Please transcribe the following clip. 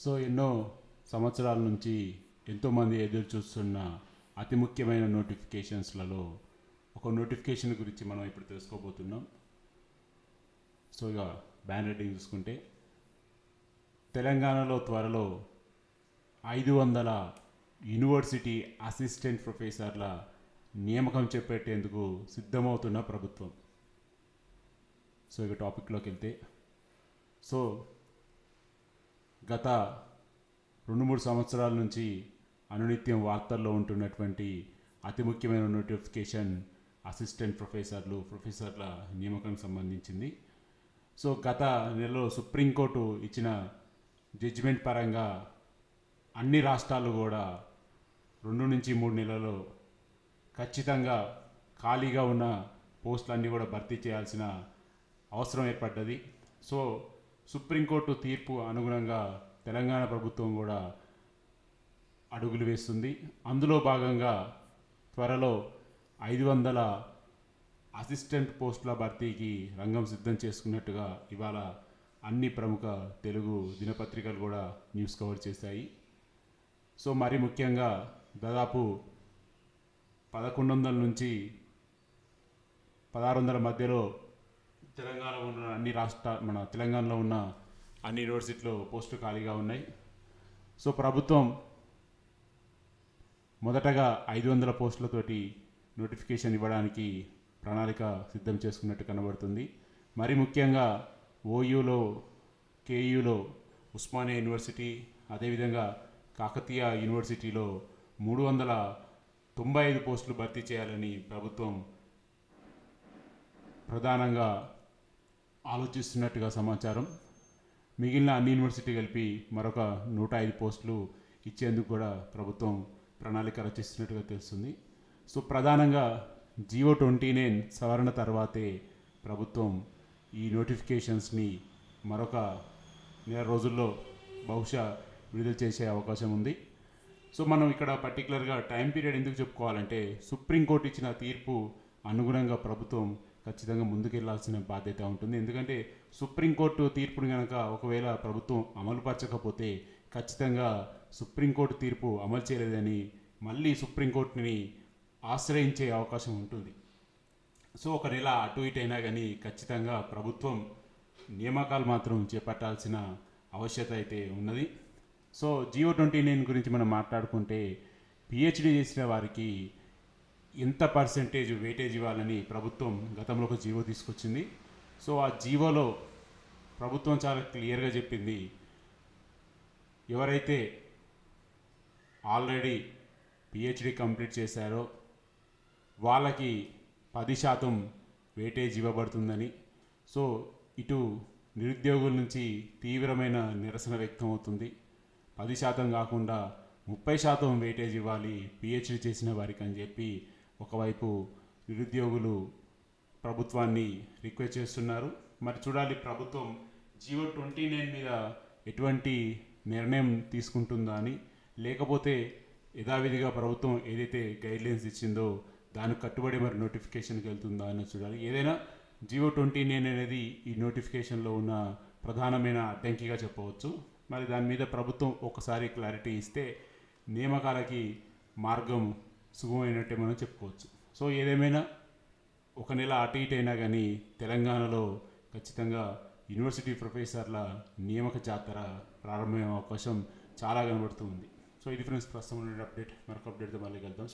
So ఎన్నో సంవత్సరాల నుంచి ఎంతోమంది ఎదురు చూస్తున్న అతి ముఖ్యమైన నోటిఫికేషన్స్లలో ఒక నోటిఫికేషన్ గురించి మనం ఇప్పుడు తెలుసుకోబోతున్నాం. సో ఇక బ్యాన్ రైటింగ్ చూసుకుంటే తెలంగాణలో త్వరలో 500 యూనివర్సిటీ అసిస్టెంట్ ప్రొఫెసర్ల నియామకం చేపట్టేందుకు సిద్ధమవుతున్న ప్రభుత్వం. సో ఇక టాపిక్లోకి వెళ్తే, సో గత 2-3 సంవత్సరాల నుంచి అనునిత్యం వార్తల్లో ఉంటున్నటువంటి అతి ముఖ్యమైన నోటిఫికేషన్ అసిస్టెంట్ ప్రొఫెసర్ల నియామకానికి సంబంధించింది. సో గత నెలలో సుప్రీంకోర్టు ఇచ్చిన జడ్జిమెంట్ పరంగా అన్ని రాష్ట్రాలు కూడా 2 నుంచి 3 నెలల్లో ఖచ్చితంగా ఖాళీగా ఉన్న పోస్టులన్నీ కూడా భర్తీ చేయాల్సిన అవసరం ఏర్పడ్డది. సో సుప్రీంకోర్టు తీర్పు అనుగుణంగా తెలంగాణ ప్రభుత్వం కూడా అడుగులు వేస్తుంది. అందులో భాగంగా త్వరలో 500 అసిస్టెంట్ పోస్టుల భర్తీకి రంగం సిద్ధం చేసుకున్నట్టుగా ఇవాళ అన్ని ప్రముఖ తెలుగు దినపత్రికలు కూడా న్యూస్ కవర్ చేశాయి. సో మరి ముఖ్యంగా దాదాపు 1100 నుంచి 1600 మధ్యలో తెలంగాణలో ఉన్న తెలంగాణలో ఉన్న అన్ని యూనివర్సిటీలో పోస్టులు ఖాళీగా ఉన్నాయి. సో ప్రభుత్వం మొదటగా 500 పోస్టులతోటి నోటిఫికేషన్ ఇవ్వడానికి ప్రణాళిక సిద్ధం చేసుకున్నట్టు కనబడుతుంది. మరి ముఖ్యంగా ఓయూలో, కేయూలో, ఉస్మానియా యూనివర్సిటీ, అదేవిధంగా కాకతీయ యూనివర్సిటీలో 395 పోస్టులు భర్తీ చేయాలని ప్రభుత్వం ప్రధానంగా ఆలోచిస్తున్నట్టుగా సమాచారం. మిగిలిన అన్ని యూనివర్సిటీ కలిపి మరొక 105 పోస్టులు ఇచ్చేందుకు కూడా ప్రభుత్వం ప్రణాళిక రచిస్తున్నట్టుగా తెలుస్తుంది. సో ప్రధానంగా జీవో 29 సవరణ తర్వాతే ప్రభుత్వం ఈ నోటిఫికేషన్స్ని మరొక నెల రోజుల్లో బహుశా విడుదల చేసే అవకాశం ఉంది. సో మనం ఇక్కడ పర్టికులర్గా టైం పీరియడ్ ఎందుకు చెప్పుకోవాలంటే, సుప్రీంకోర్టు ఇచ్చిన తీర్పు అనుగుణంగా ప్రభుత్వం ఖచ్చితంగా ముందుకెళ్లాల్సిన బాధ్యత ఉంటుంది. ఎందుకంటే సుప్రీంకోర్టు తీర్పుని కనుక ఒకవేళ ప్రభుత్వం అమలుపరచకపోతే ఖచ్చితంగా సుప్రీంకోర్టు తీర్పు అమలు చేయలేదని మళ్ళీ సుప్రీంకోర్టుని ఆశ్రయించే అవకాశం ఉంటుంది. సో ఒక నెల అటు ఇటు అయినా కానీ ఖచ్చితంగా ప్రభుత్వం నియామకాలు మాత్రం చేపట్టాల్సిన ఆవశ్యకత అయితే ఉన్నది. సో జీవో 29 గురించి మనం మాట్లాడుకుంటే, పిహెచ్డి చేసిన వారికి ఎంత పర్సెంటేజ్ వెయిటేజ్ ఇవ్వాలని ప్రభుత్వం గతంలో ఒక జీవో తీసుకొచ్చింది. సో ఆ జీవోలో ప్రభుత్వం చాలా క్లియర్గా చెప్పింది, ఎవరైతే ఆల్రెడీ పిహెచ్డి కంప్లీట్ చేశారో వాళ్ళకి 10% వెయిటేజ్ ఇవ్వబడుతుందని. సో ఇటు నిరుద్యోగుల నుంచి తీవ్రమైన నిరసన వ్యక్తం అవుతుంది. 10% కాకుండా 30% వెయిటేజ్ ఇవ్వాలి పిహెచ్డి చేసిన వారికి అని చెప్పి ఒకవైపు నిరుద్యోగులు ప్రభుత్వాన్ని రిక్వెస్ట్ చేస్తున్నారు. మరి చూడాలి ప్రభుత్వం జీవో 29 మీద ఎటువంటి నిర్ణయం తీసుకుంటుందా అని, లేకపోతే యథావిధిగా ప్రభుత్వం ఏదైతే గైడ్లైన్స్ ఇచ్చిందో దానికి కట్టుబడి మరి నోటిఫికేషన్కి వెళ్తుందా అని చూడాలి. ఏదైనా జీవో 29 అనేది ఈ నోటిఫికేషన్లో ఉన్న ప్రధానమైన అడ్డంకిగా చెప్పవచ్చు. మరి దాని మీద ప్రభుత్వం ఒకసారి క్లారిటీ ఇస్తే నియామకాలకి మార్గం సుగమైనట్టే మనం చెప్పుకోవచ్చు. సో ఏదేమైనా ఒక నెల అటు ఇటు అయినా కానీ తెలంగాణలో ఖచ్చితంగా యూనివర్సిటీ ప్రొఫెసర్ల నియామక జాతర ప్రారంభమయ్యే అవకాశం చాలా కనబడుతుంది. సో ఇది ఫ్రెండ్స్ ప్రస్తుతం అప్డేట్. మరొక అప్డేట్తో మళ్ళీ కలుద్దాం.